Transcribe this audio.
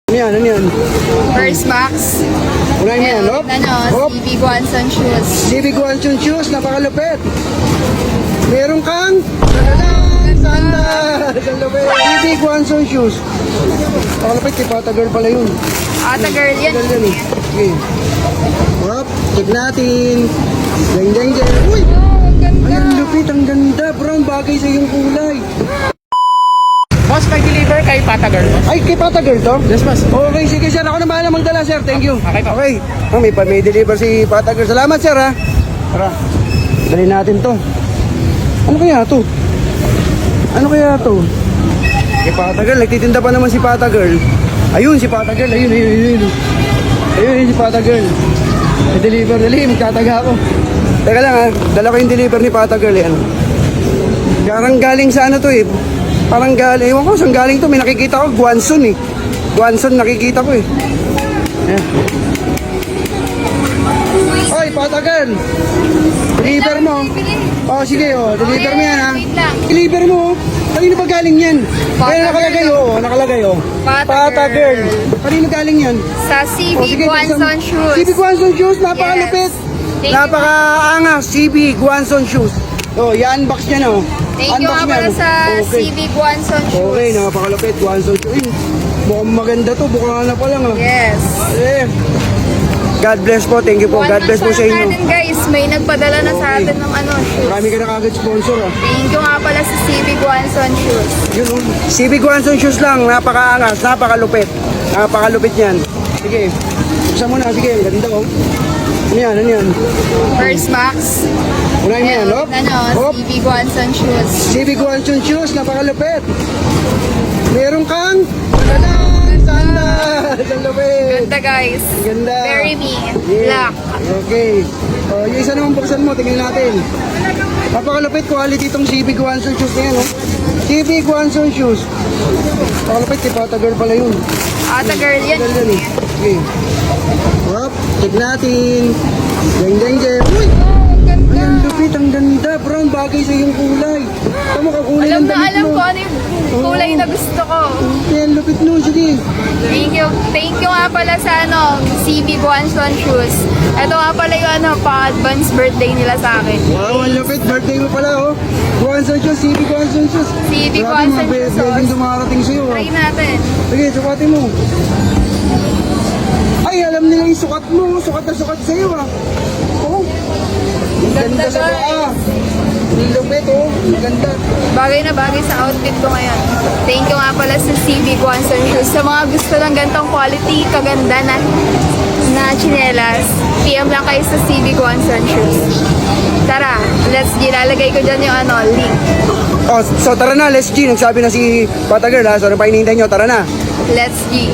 Ano yan? First Max. Unahin mo yan, hop. Hop. CB Guanson shoes. CB Guanson shoes, napakalupit. Meron kang sandal. CB Guanson shoes. Napakalupit, si Pata Girl pala yun. Ata girl yan. Girl yan eh. Okay. Hop, check natin. Jeng, jeng, jeng. Uy! Ay, ang lupit, ang ganda. Brown, bagay sa iyong kulay. Boss, may deliver kay Pata Girl. Ay, kay Pata Girl to? Yes, boss. Okay, sige sir. Ako na bahala magdala, sir. Thank you. Okay po. Okay. May deliver si Pata Girl. Salamat, sir, ha? Tara. Dali natin to. Ano kaya to? Ano kaya to? Kay Pata Girl. Nagtitinda pa naman si Pata Girl. Ayun, si Pata Girl. Ayun. Ayun, si Pata Girl. May deliver. Dali, magtataga ako. Teka lang, ha? Dala ko yung deliver ni Pata Girl. Yan. Parang galing sa ano to, eh. Parang galing, ewan ko saan galing to, may nakikita ko, Guanson eh. Guanson nakikita ko eh. Ayan. Oy, Pata Girl! Deliver mo. Oh, sige oh, deliver mo yan ha. Deliver mo. Kanino ba galing yan? Kaya nakalagay oh, nakalagay oh. Pata Girl. Kanino galing yan? Sa CB Guanson shoes. CB Guanson shoes, napakalupit. Thank you. Napakaangas, CB Guanson shoes. Oh, i-unbox niya na oh. Thank you nga pala sa CB Guanson shoes. Okay, napakalapit. Guanson shoes. Mukhang maganda to. Bukang na pa lang. Yes. God bless po. Thank you po. God bless po sa inyo. natin guys, may nagpadala na sa atin ng shoes. Marami ka na kagad sponsor. Thank you nga pala sa CB Guanson shoes. Yun, CB Guanson shoes lang. Napakaangas. Napakalupit. Napakalupit yan. Sige. Buksan mo na. Sige. Ganda oh. Ano yan? Ano yan? First Max. Unahin mo yan. Hop. Hop. CB Guanson shoes. CB Guanson shoes. Napakalupit. Meron kang sandal. Ang lupit. Ganda guys. Ganda. Very me. Yeah. Black. Okay. Yung isa naman buksan mo, tingnan natin. Napakalupit quality itong CB Guanson shoes na yan, oh. CB Guanson shoes. Napakalupit, si Pata Girl pala yun. Ata girl yan. Girl yan eh. Okay. Hop, check natin. Jeng, jeng, jeng. Uy! Ay, ang lupit, ang ganda. Brown, bagay sa iyong kulay. Tama ka, kulay ng damit Alam mo. ko ano yung kulay na gusto ko. Okay, ang lupit nun, sige. Thank you. Thank you nga pala sa CB Guanson shoes. Ito nga pala yung pa-advance birthday nila sa akin. Wow, ang lupit. Birthday mo pala, oh. Guanson shoes, CB Guanson shoes. CB Grabe, Guanson mga shoes. blessing dumarating sa'yo, ah. Try natin. Sige, sukatin mo. Ay, alam nila yung sukat mo. Sukat na sukat sa'yo, ah. Oh. Ang ganda sa paa. Ang lupit, oh. Ang ganda. Bagay na bagay sa outfit ko ngayon. Thank you nga pala sa CB Guanson shoes. Sa mga gusto ng gantong quality, kaganda na chinelas, PM lang kayo sa CB Guanson shoes. Tara, let's lalagay ko dyan yung link. Oh, so tara na, let's G. Nagsabi na si Pata Girl, ha. So, ano pa hinihintay nyo? Tara na. Let's G.